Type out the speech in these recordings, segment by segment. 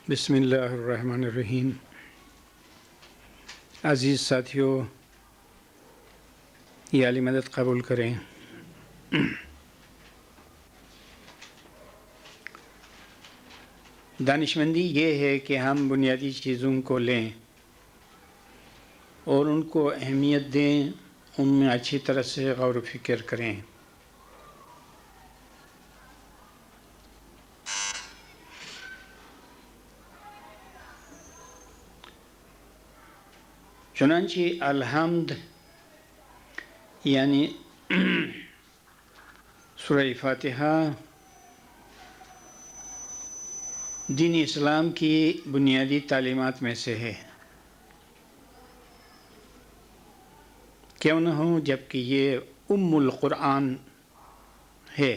بسم اللہ الرحمن الرحیم۔ عزیز ساتھیوں، یہ عالی مدد قبول کریں۔ دانشمندی یہ ہے کہ ہم بنیادی چیزوں کو لیں اور ان کو اہمیت دیں، ان میں اچھی طرح سے غور و فکر کریں۔ چنانچہ الحمد یعنی سورہ فاتحہ دین اسلام کی بنیادی تعلیمات میں سے ہے، کیوں نہ ہو جبکہ یہ ام القرآن ہے۔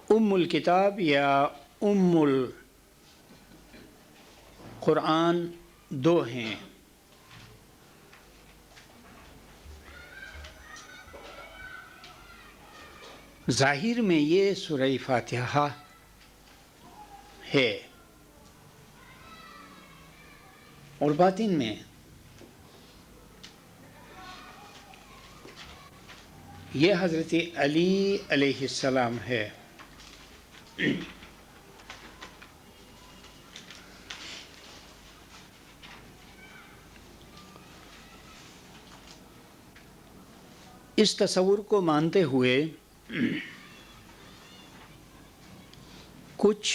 ام الکتاب یا ام القرآن دو ہیں، ظاہر میں یہ سورہ فاتحہ ہے اور باطن میں یہ حضرت علی علیہ السلام ہے۔ اس تصور کو مانتے ہوئے کچھ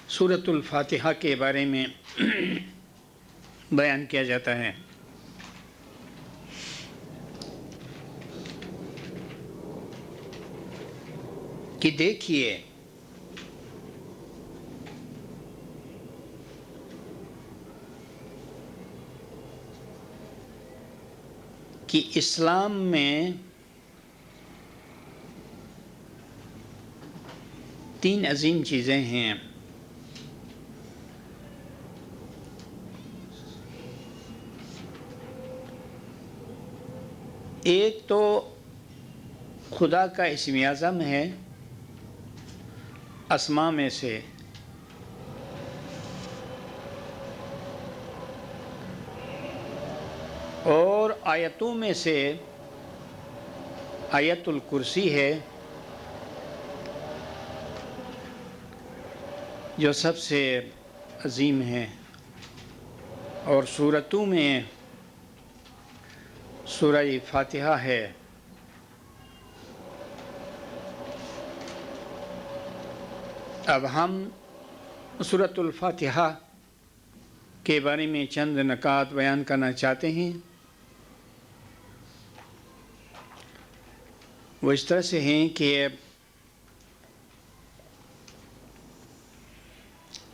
سورۃ الفاتحہ کے بارے میں بیان کیا جاتا ہے۔ کہ دیکھیے کہ اسلام میں تین عظیم چیزیں ہیں۔ ایک تو خدا کا اسم اعظم ہے اسماء میں سے، اور آیتوں میں سے آیت الکرسی ہے جو سب سے عظیم ہے، اور سورتوں میں سورہ فاتحہ ہے۔ اب ہم سورۃ الفاتحہ کے بارے میں چند نکات بیان کرنا چاہتے ہیں۔ وہ اس طرح سے ہیں کہ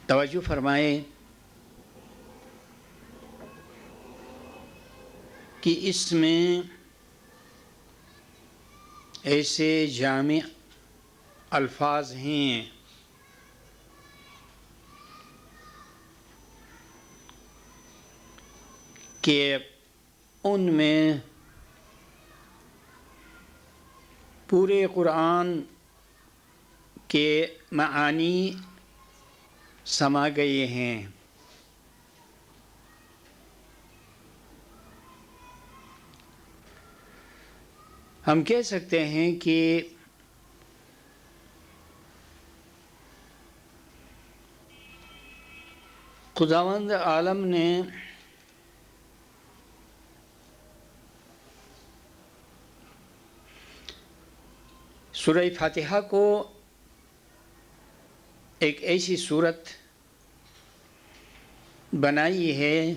توجہ فرمائیں کہ اس میں ایسے جامع الفاظ ہیں کہ ان میں پورے قرآن کے معانی سما گئے ہیں۔ ہم کہہ سکتے ہیں کہ خداوند عالم نے سورہ فاتحہ کو ایک ایسی صورت بنائی ہے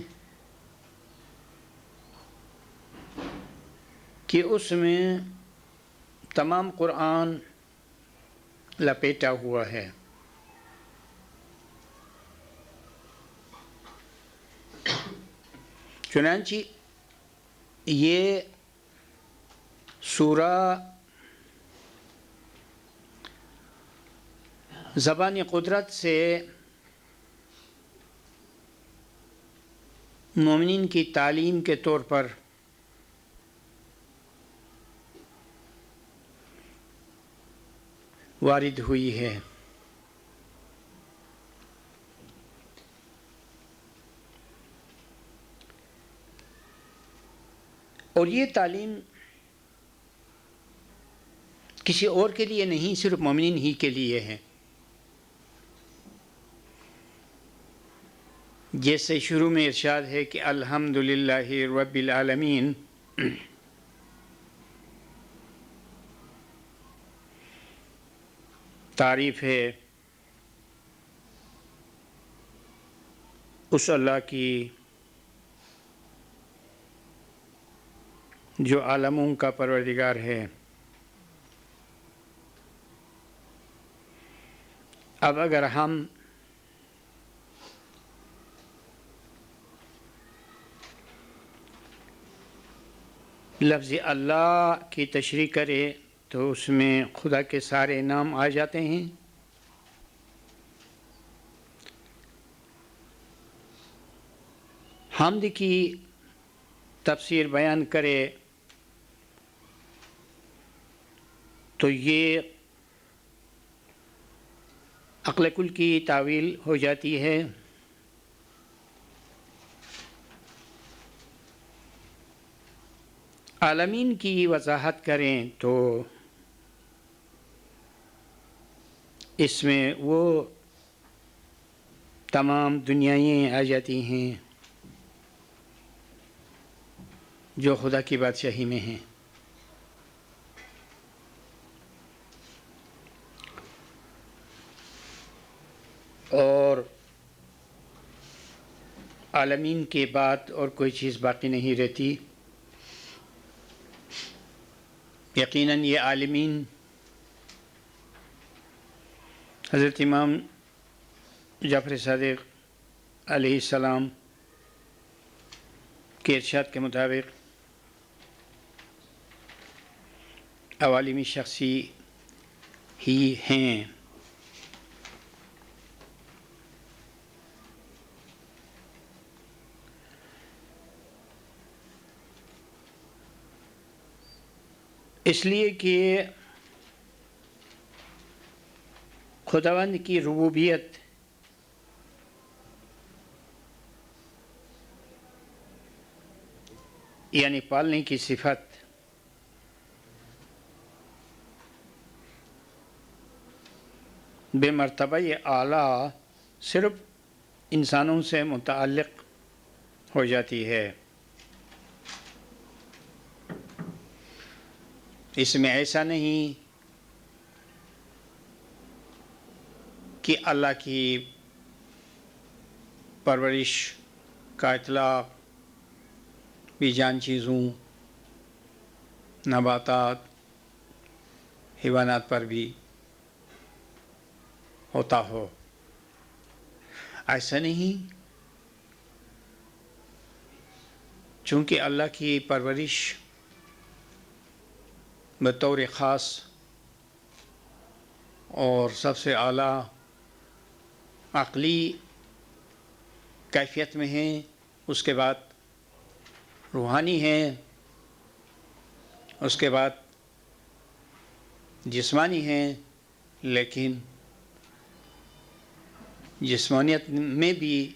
کہ اس میں تمام قرآن لپیٹا ہوا ہے۔ چنانچہ یہ سورہ زبان قدرت سے مومنین کی تعلیم کے طور پر وارد ہوئی ہے۔ اور یہ تعلیم کسی اور کے لیے نہیں، صرف مومنین ہی کے لیے ہے۔ جیسے شروع میں ارشاد ہے کہ الحمدللہ رب العالمین، تعریف ہے اس اللہ کی جو عالموں کا پروردگار ہے۔ اب اگر ہم لفظ اللہ کی تشریح کریں تو اس میں خدا کے سارے نام آ جاتے ہیں۔ حمد کی تفسیر بیان کرے تو یہ عقل کل کی تعویل ہو جاتی ہے۔ عالمین کی وضاحت کریں تو اس میں وہ تمام دنیائیں آ جاتی ہیں جو خدا کی بادشاہی میں ہیں۔ اور عالمین کے بعد اور کوئی چیز باقی نہیں رہتی۔ یقیناً یہ عالمین حضرت امام جعفر صادق علیہ السلام کے ارشاد کے مطابق عوالمی شخصی ہی ہیں۔ اس لیے کہ خداوند کی ربوبیت یعنی پالنے کی صفت بے مرتبہ اعلیٰ صرف انسانوں سے متعلق ہو جاتی ہے۔ اس میں ایسا نہیں کہ اللہ کی پرورش کا اطلاق بے جان چیزوں، نباتات، حیوانات پر بھی ہوتا ہو، ایسا نہیں۔ چونکہ اللہ کی پرورش بطور خاص اور سب سے اعلیٰ عقلی کیفیت میں ہے، اس کے بعد روحانی ہے، اس کے بعد جسمانی ہے، لیکن جسمانیت میں بھی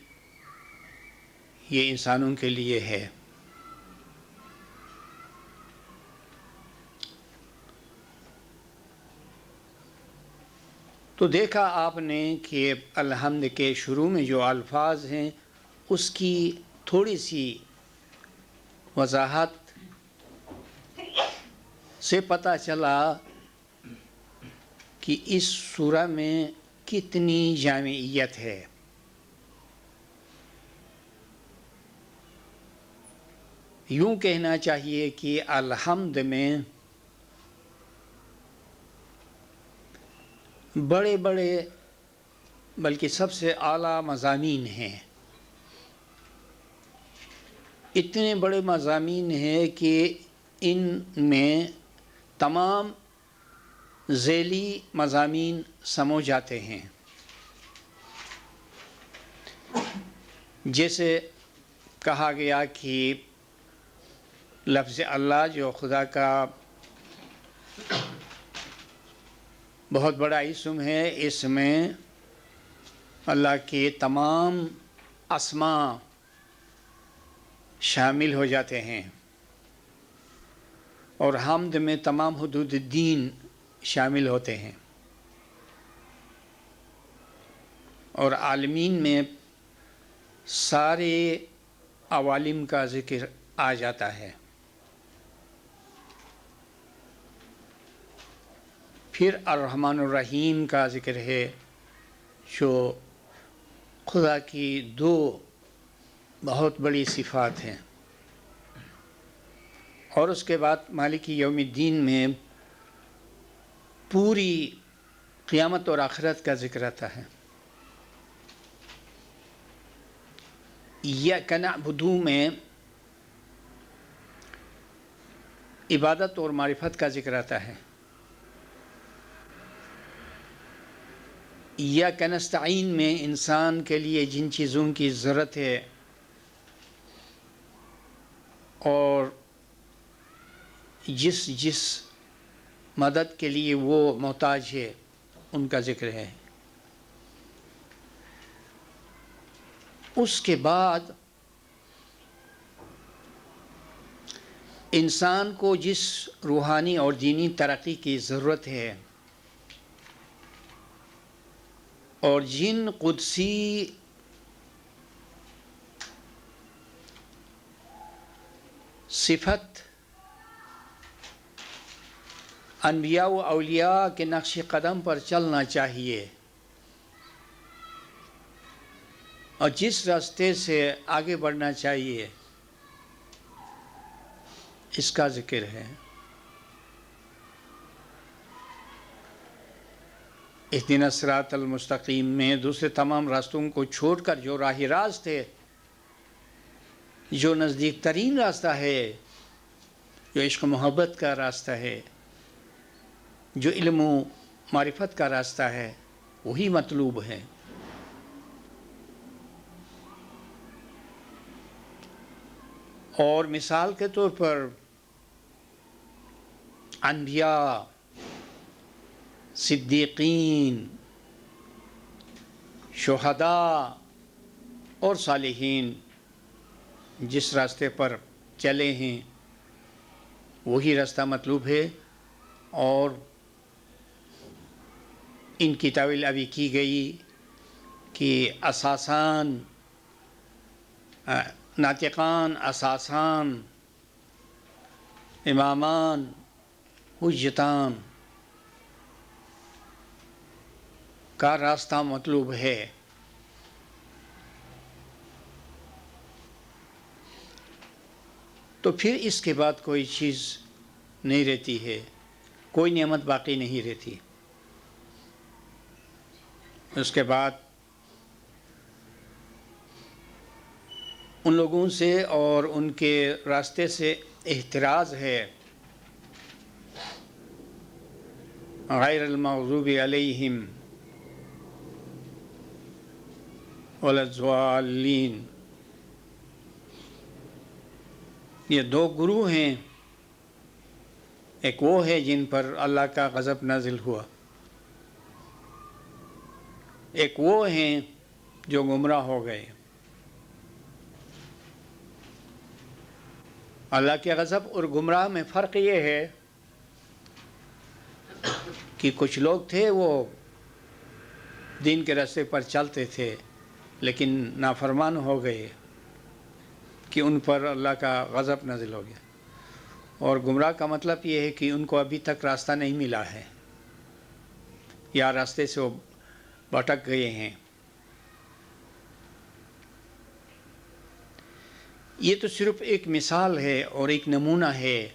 یہ انسانوں کے لیے ہے۔ تو دیکھا آپ نے کہ الحمد کے شروع میں جو الفاظ ہیں اس کی تھوڑی سی وضاحت سے پتہ چلا کہ اس سورہ میں کتنی جامعیت ہے۔ یوں کہنا چاہیے کہ الحمد میں بڑے بڑے بلکہ سب سے اعلیٰ مضامین ہیں۔ اتنے بڑے مضامین ہیں کہ ان میں تمام ذیلی مضامین سمو جاتے ہیں۔ جیسے کہا گیا کہ لفظ اللہ جو خدا کا بہت بڑا اسم ہے، اس میں اللہ کے تمام اسماء شامل ہو جاتے ہیں، اور حمد میں تمام حدود الدین شامل ہوتے ہیں، اور عالمین میں سارے عوالم کا ذکر آ جاتا ہے۔ پھر الرحمن الرحیم کا ذکر ہے، جو خدا کی دو بہت بڑی صفات ہیں، اور اس کے بعد مالک یوم الدین میں پوری قیامت اور آخرت کا ذکر آتا ہے۔ ایاک نعبد میں عبادت اور معرفت کا ذکر آتا ہے۔ ایاک نستعین میں انسان کے لیے جن چیزوں کی ضرورت ہے اور جس مدد کے لیے وہ محتاج ہے ان کا ذکر ہے۔ اس کے بعد انسان کو جس روحانی اور دینی ترقی کی ضرورت ہے اور جن قدسی صفت انبیاء و اولیاء کے نقش قدم پر چلنا چاہیے اور جس راستے سے آگے بڑھنا چاہیے، اس کا ذکر ہے۔ اہدنا الصراط المستقیم میں دوسرے تمام راستوں کو چھوڑ کر جو راہ راست ہے، جو نزدیک ترین راستہ ہے، جو عشق و محبت کا راستہ ہے، جو علم و معرفت کا راستہ ہے، وہی مطلوب ہے۔ اور مثال کے طور پر انبیاء، صدیقین، شہداء اور صالحین جس راستے پر چلے ہیں وہی راستہ مطلوب ہے، اور ان کی تعویل ابھی کی گئی کہ اساسان، ناطقان، اساسان، امامان، حجتان کا راستہ مطلوب ہے۔ تو پھر اس کے بعد کوئی چیز نہیں رہتی ہے، کوئی نعمت باقی نہیں رہتی۔ اس کے بعد ان لوگوں سے اور ان کے راستے سے احتراز ہے، غیر المغضوب علیہم ولا الضالین۔ یہ دو گروہ ہیں، ایک وہ ہے جن پر اللہ کا غضب نازل ہوا، ایک وہ ہیں جو گمراہ ہو گئے۔ اللہ کے غضب اور گمراہ میں فرق یہ ہے کہ کچھ لوگ تھے وہ دین کے راستے پر چلتے تھے لیکن نافرمان ہو گئے کہ ان پر اللہ کا غضب نازل ہو گیا، اور گمراہ کا مطلب یہ ہے کہ ان کو ابھی تک راستہ نہیں ملا ہے یا راستے سے وہ بھٹک گئے ہیں۔ یہ تو صرف ایک مثال ہے اور ایک نمونہ ہے